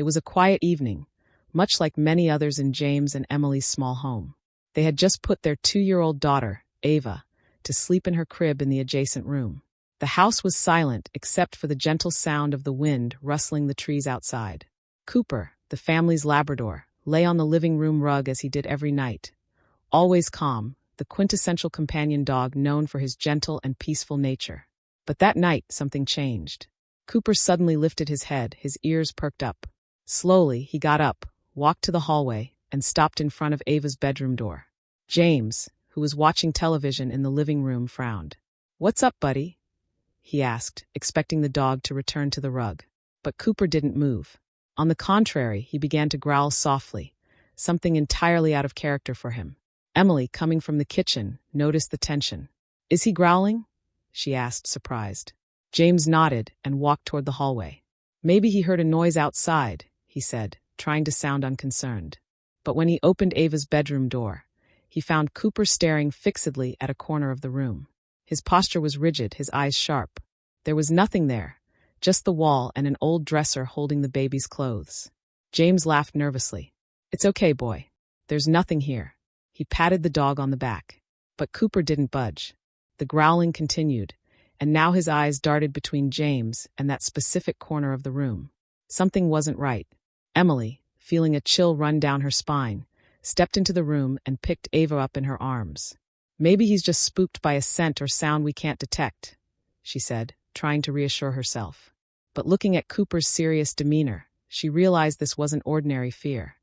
It was a quiet evening, much like many others in James and Emily's small home. They had just put their 2-year-old daughter, Ava, to sleep in her crib in the adjacent room. The house was silent except for the gentle sound of the wind rustling the trees outside. Cooper, the family's Labrador, lay on the living room rug as he did every night. Always calm, the quintessential companion dog known for his gentle and peaceful nature. But that night, something changed. Cooper suddenly lifted his head, his ears perked up. Slowly, he got up, walked to the hallway, and stopped in front of Ava's bedroom door. James, who was watching television in the living room, frowned. "What's up, buddy?" he asked, expecting the dog to return to the rug. But Cooper didn't move. On the contrary, he began to growl softly, something entirely out of character for him. Emily, coming from the kitchen, noticed the tension. "Is he growling?" she asked, surprised. James nodded and walked toward the hallway. "Maybe he heard a noise outside," he said, trying to sound unconcerned. But when he opened Ava's bedroom door, he found Cooper staring fixedly at a corner of the room. His posture was rigid, his eyes sharp. There was nothing there, just the wall and an old dresser holding the baby's clothes. James laughed nervously. "It's okay, boy. There's nothing here." He patted the dog on the back. But Cooper didn't budge. The growling continued, and now his eyes darted between James and that specific corner of the room. Something wasn't right. Emily, feeling a chill run down her spine, stepped into the room and picked Ava up in her arms. "Maybe he's just spooked by a scent or sound we can't detect," she said, trying to reassure herself. But looking at Cooper's serious demeanor, she realized this wasn't ordinary fear.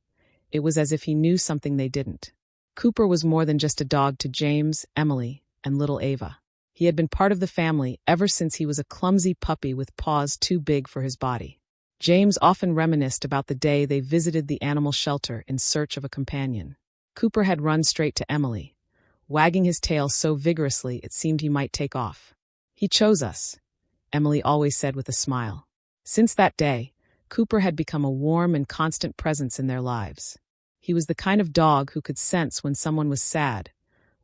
It was as if he knew something they didn't. Cooper was more than just a dog to James, Emily, and little Ava. He had been part of the family ever since he was a clumsy puppy with paws too big for his body. James often reminisced about the day they visited the animal shelter in search of a companion. Cooper had run straight to Emily, wagging his tail so vigorously it seemed he might take off. "He chose us," Emily always said with a smile. Since that day, Cooper had become a warm and constant presence in their lives. He was the kind of dog who could sense when someone was sad,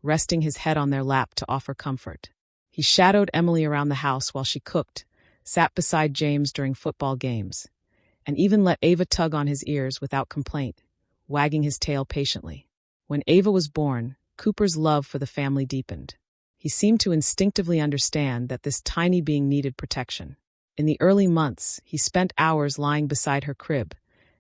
resting his head on their lap to offer comfort. He shadowed Emily around the house while she cooked, sat beside James during football games, and even let Ava tug on his ears without complaint, wagging his tail patiently. When Ava was born, Cooper's love for the family deepened. He seemed to instinctively understand that this tiny being needed protection. In the early months, he spent hours lying beside her crib,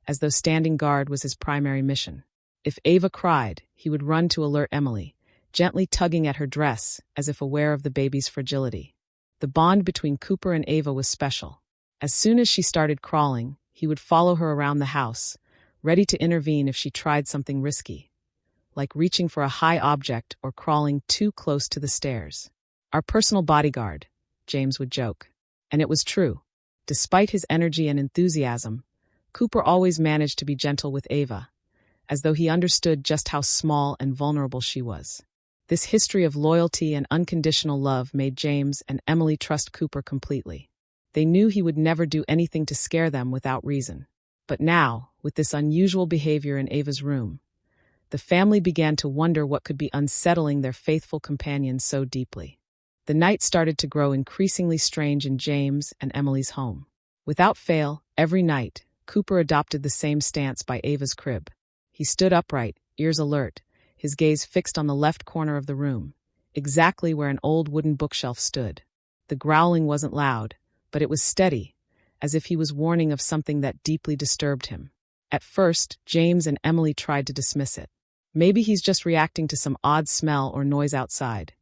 as though standing guard was his primary mission. If Ava cried, he would run to alert Emily, gently tugging at her dress as if aware of the baby's fragility. The bond between Cooper and Ava was special. As soon as she started crawling, he would follow her around the house, ready to intervene if she tried something risky, like reaching for a high object or crawling too close to the stairs. "Our personal bodyguard," James would joke. And it was true. Despite his energy and enthusiasm, Cooper always managed to be gentle with Ava, as though he understood just how small and vulnerable she was. This history of loyalty and unconditional love made James and Emily trust Cooper completely. They knew he would never do anything to scare them without reason. But now, with this unusual behavior in Ava's room, the family began to wonder what could be unsettling their faithful companion so deeply. The night started to grow increasingly strange in James and Emily's home. Without fail, every night, Cooper adopted the same stance by Ava's crib. He stood upright, ears alert, his gaze fixed on the left corner of the room, exactly where an old wooden bookshelf stood. The growling wasn't loud, but it was steady, as if he was warning of something that deeply disturbed him. At first, James and Emily tried to dismiss it. "Maybe he's just reacting to some odd smell or noise outside,"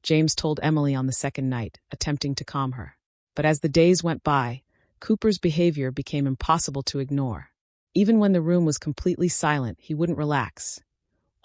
James told Emily on the second night, attempting to calm her. But as the days went by, Cooper's behavior became impossible to ignore. Even when the room was completely silent, he wouldn't relax.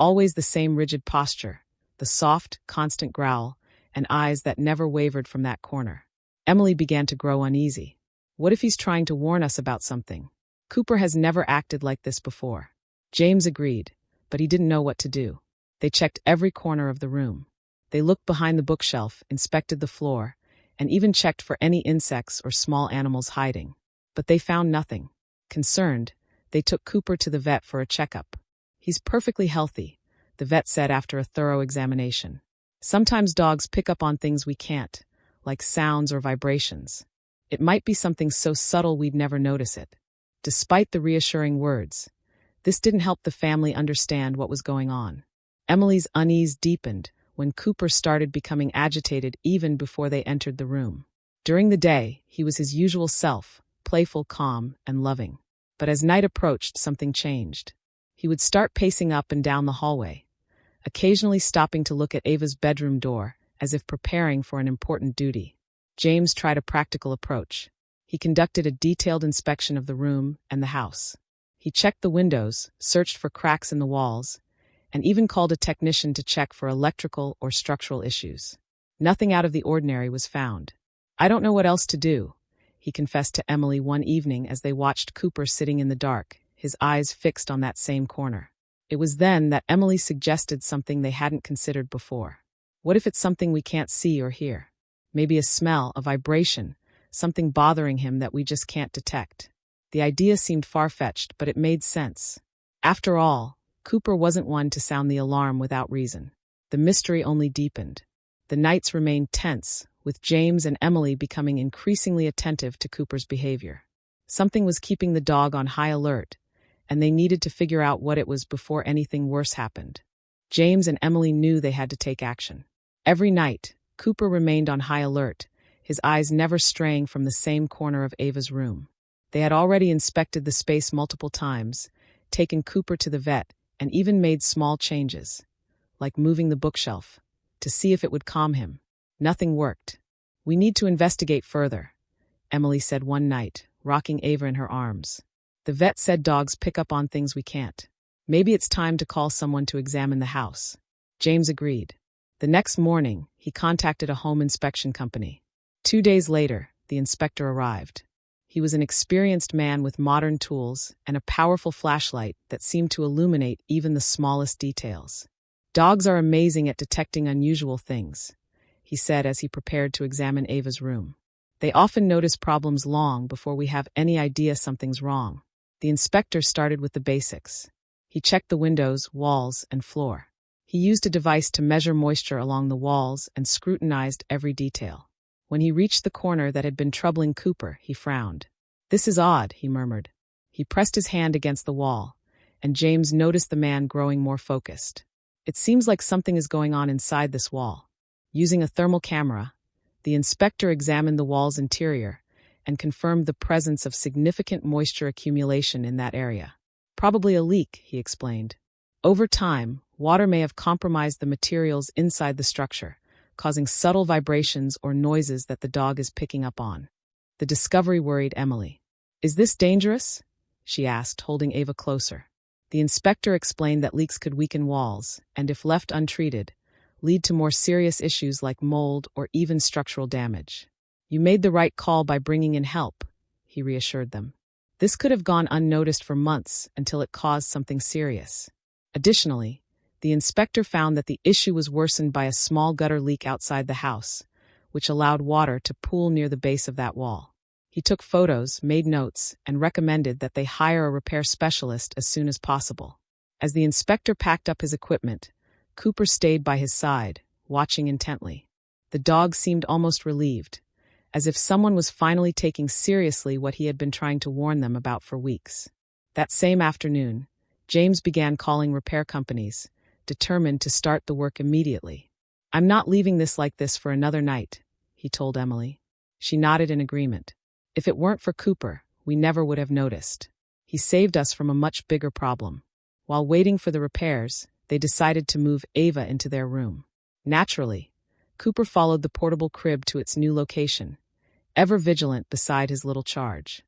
Always the same rigid posture, the soft, constant growl, and eyes that never wavered from that corner. Emily began to grow uneasy. What if he's trying to warn us about something? Cooper has never acted like this before. James agreed, but he didn't know what to do. They checked every corner of the room. They looked behind the bookshelf, inspected the floor, and even checked for any insects or small animals hiding. But they found nothing. Concerned, they took Cooper to the vet for a checkup. "He's perfectly healthy," the vet said after a thorough examination. "Sometimes dogs pick up on things we can't, like sounds or vibrations. It might be something so subtle we'd never notice it." Despite the reassuring words, this didn't help the family understand what was going on. Emily's unease deepened when Cooper started becoming agitated even before they entered the room. During the day, he was his usual self, playful, calm, and loving. But as night approached, something changed. He would start pacing up and down the hallway, occasionally stopping to look at Ava's bedroom door, as if preparing for an important duty. James tried a practical approach. He conducted a detailed inspection of the room and the house. He checked the windows, searched for cracks in the walls, and even called a technician to check for electrical or structural issues. Nothing out of the ordinary was found. "I don't know what else to do," he confessed to Emily one evening as they watched Cooper sitting in the dark, his eyes fixed on that same corner. It was then that Emily suggested something they hadn't considered before. "What if it's something we can't see or hear? Maybe a smell, a vibration, something bothering him that we just can't detect." The idea seemed far-fetched, but it made sense. After all, Cooper wasn't one to sound the alarm without reason. The mystery only deepened. The nights remained tense, with James and Emily becoming increasingly attentive to Cooper's behavior. Something was keeping the dog on high alert, and they needed to figure out what it was before anything worse happened. James and Emily knew they had to take action. Every night, Cooper remained on high alert, his eyes never straying from the same corner of Ava's room. They had already inspected the space multiple times, taken Cooper to the vet, and even made small changes, like moving the bookshelf, to see if it would calm him. Nothing worked. "We need to investigate further," Emily said one night, rocking Ava in her arms. "The vet said dogs pick up on things we can't. Maybe it's time to call someone to examine the house." James agreed. The next morning, he contacted a home inspection company. 2 days later, the inspector arrived. He was an experienced man with modern tools and a powerful flashlight that seemed to illuminate even the smallest details. "Dogs are amazing at detecting unusual things," he said as he prepared to examine Ava's room. "They often notice problems long before we have any idea something's wrong." The inspector started with the basics. He checked the windows, walls, and floor. He used a device to measure moisture along the walls and scrutinized every detail. When he reached the corner that had been troubling Cooper, he frowned. "This is odd," he murmured. He pressed his hand against the wall, and James noticed the man growing more focused. "It seems like something is going on inside this wall." Using a thermal camera, the inspector examined the wall's interior and confirmed the presence of significant moisture accumulation in that area. "Probably a leak," he explained. "Over time, water may have compromised the materials inside the structure, causing subtle vibrations or noises that the dog is picking up on." The discovery worried Emily. "Is this dangerous?" she asked, holding Ava closer. The inspector explained that leaks could weaken walls, and if left untreated, lead to more serious issues like mold or even structural damage. "You made the right call by bringing in help," he reassured them. "This could have gone unnoticed for months until it caused something serious." Additionally, the inspector found that the issue was worsened by a small gutter leak outside the house, which allowed water to pool near the base of that wall. He took photos, made notes, and recommended that they hire a repair specialist as soon as possible. As the inspector packed up his equipment, Cooper stayed by his side, watching intently. The dog seemed almost relieved, as if someone was finally taking seriously what he had been trying to warn them about for weeks. That same afternoon, James began calling repair companies, determined to start the work immediately. "I'm not leaving this like this for another night," he told Emily. She nodded in agreement. "If it weren't for Cooper, we never would have noticed. He saved us from a much bigger problem." While waiting for the repairs, they decided to move Ava into their room. Naturally, Cooper followed the portable crib to its new location, ever vigilant beside his little charge.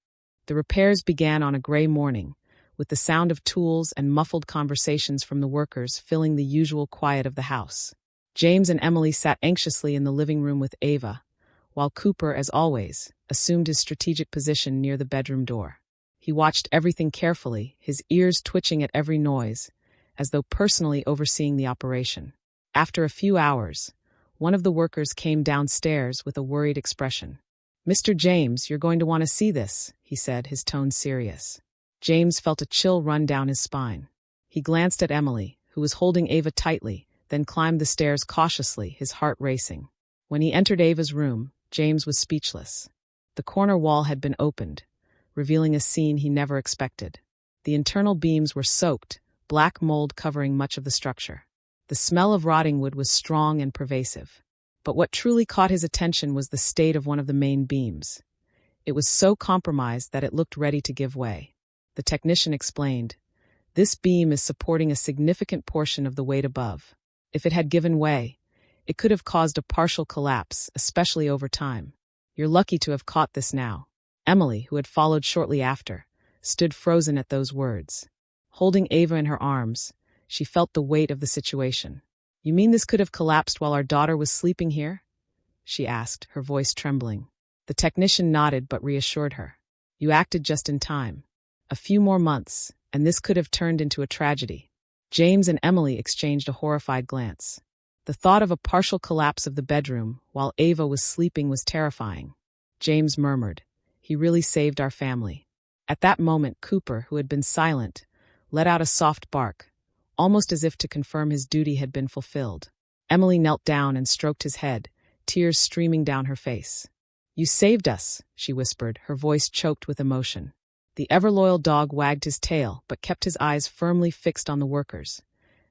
The repairs began on a gray morning, with the sound of tools and muffled conversations from the workers filling the usual quiet of the house. James and Emily sat anxiously in the living room with Ava, while Cooper, as always, assumed his strategic position near the bedroom door. He watched everything carefully, his ears twitching at every noise, as though personally overseeing the operation. After a few hours, one of the workers came downstairs with a worried expression. "Mr. James, you're going to want to see this," he said, his tone serious. James felt a chill run down his spine. He glanced at Emily, who was holding Ava tightly, then climbed the stairs cautiously, his heart racing. When he entered Ava's room, James was speechless. The corner wall had been opened, revealing a scene he never expected. The internal beams were soaked, black mold covering much of the structure. The smell of rotting wood was strong and pervasive. But what truly caught his attention was the state of one of the main beams. It was so compromised that it looked ready to give way. The technician explained, "This beam is supporting a significant portion of the weight above. If it had given way, it could have caused a partial collapse, especially over time. You're lucky to have caught this now." Emily, who had followed shortly after, stood frozen at those words. Holding Ava in her arms, she felt the weight of the situation. "You mean this could have collapsed while our daughter was sleeping here?" she asked, her voice trembling. The technician nodded but reassured her. "You acted just in time. A few more months, and this could have turned into a tragedy." James and Emily exchanged a horrified glance. The thought of a partial collapse of the bedroom while Ava was sleeping was terrifying. James murmured, "He really saved our family." At that moment, Cooper, who had been silent, let out a soft bark, almost as if to confirm his duty had been fulfilled. Emily knelt down and stroked his head, tears streaming down her face. "You saved us," she whispered, her voice choked with emotion. The ever-loyal dog wagged his tail but kept his eyes firmly fixed on the workers,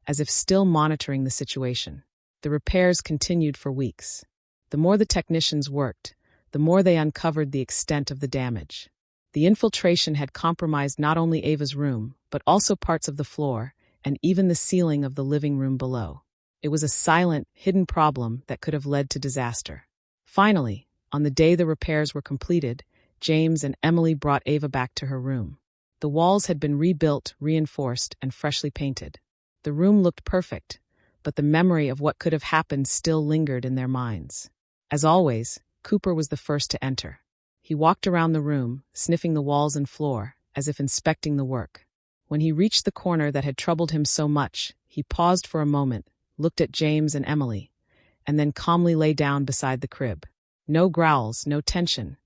as if still monitoring the situation. The repairs continued for weeks. The more the technicians worked, the more they uncovered the extent of the damage. The infiltration had compromised not only Ava's room, but also parts of the floor and even the ceiling of the living room below. It was a silent, hidden problem that could have led to disaster. Finally, on the day the repairs were completed, James and Emily brought Ava back to her room. The walls had been rebuilt, reinforced, and freshly painted. The room looked perfect, but the memory of what could have happened still lingered in their minds. As always, Cooper was the first to enter. He walked around the room, sniffing the walls and floor, as if inspecting the work. When he reached the corner that had troubled him so much, he paused for a moment, looked at James and Emily, and then calmly lay down beside the crib. No growls, no tension,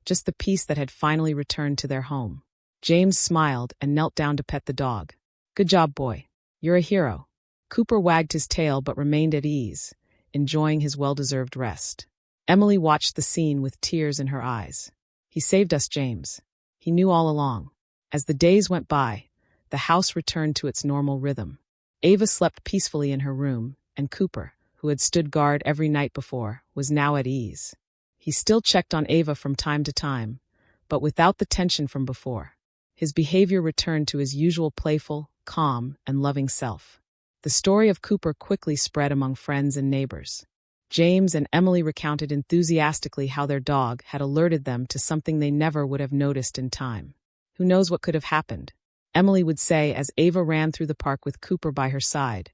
just the peace that had finally returned to their home. James smiled and knelt down to pet the dog. "Good job, boy. You're a hero." Cooper wagged his tail but remained at ease, enjoying his well-deserved rest. Emily watched the scene with tears in her eyes. "He saved us, James. He knew all along." As the days went by, the house returned to its normal rhythm. Ava slept peacefully in her room, and Cooper, who had stood guard every night before, was now at ease. He still checked on Ava from time to time, but without the tension from before. His behavior returned to his usual playful, calm, and loving self. The story of Cooper quickly spread among friends and neighbors. James and Emily recounted enthusiastically how their dog had alerted them to something they never would have noticed in time. "Who knows what could have happened?" Emily would say as Ava ran through the park with Cooper by her side,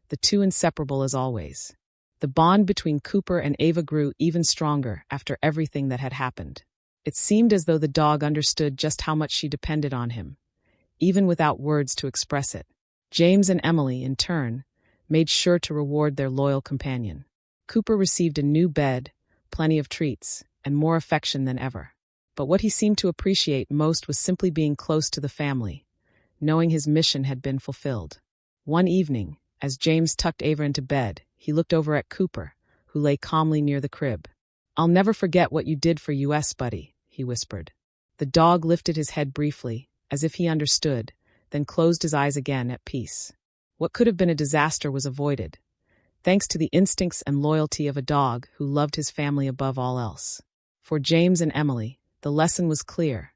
the two inseparable as always. The bond between Cooper and Ava grew even stronger after everything that had happened. It seemed as though the dog understood just how much she depended on him, even without words to express it. James and Emily, in turn, made sure to reward their loyal companion. Cooper received a new bed, plenty of treats, and more affection than ever. But what he seemed to appreciate most was simply being close to the family, knowing his mission had been fulfilled. One evening, as James tucked Ava into bed, he looked over at Cooper, who lay calmly near the crib. "I'll never forget what you did for us, buddy," he whispered. The dog lifted his head briefly, as if he understood, then closed his eyes again at peace. What could have been a disaster was avoided, thanks to the instincts and loyalty of a dog who loved his family above all else. For James and Emily, the lesson was clear.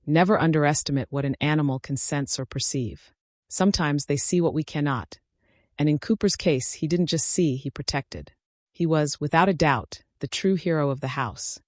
Never underestimate what an animal can sense or perceive. Sometimes they see what we cannot. And in Cooper's case, he didn't just see, he protected. He was, without a doubt, the true hero of the house.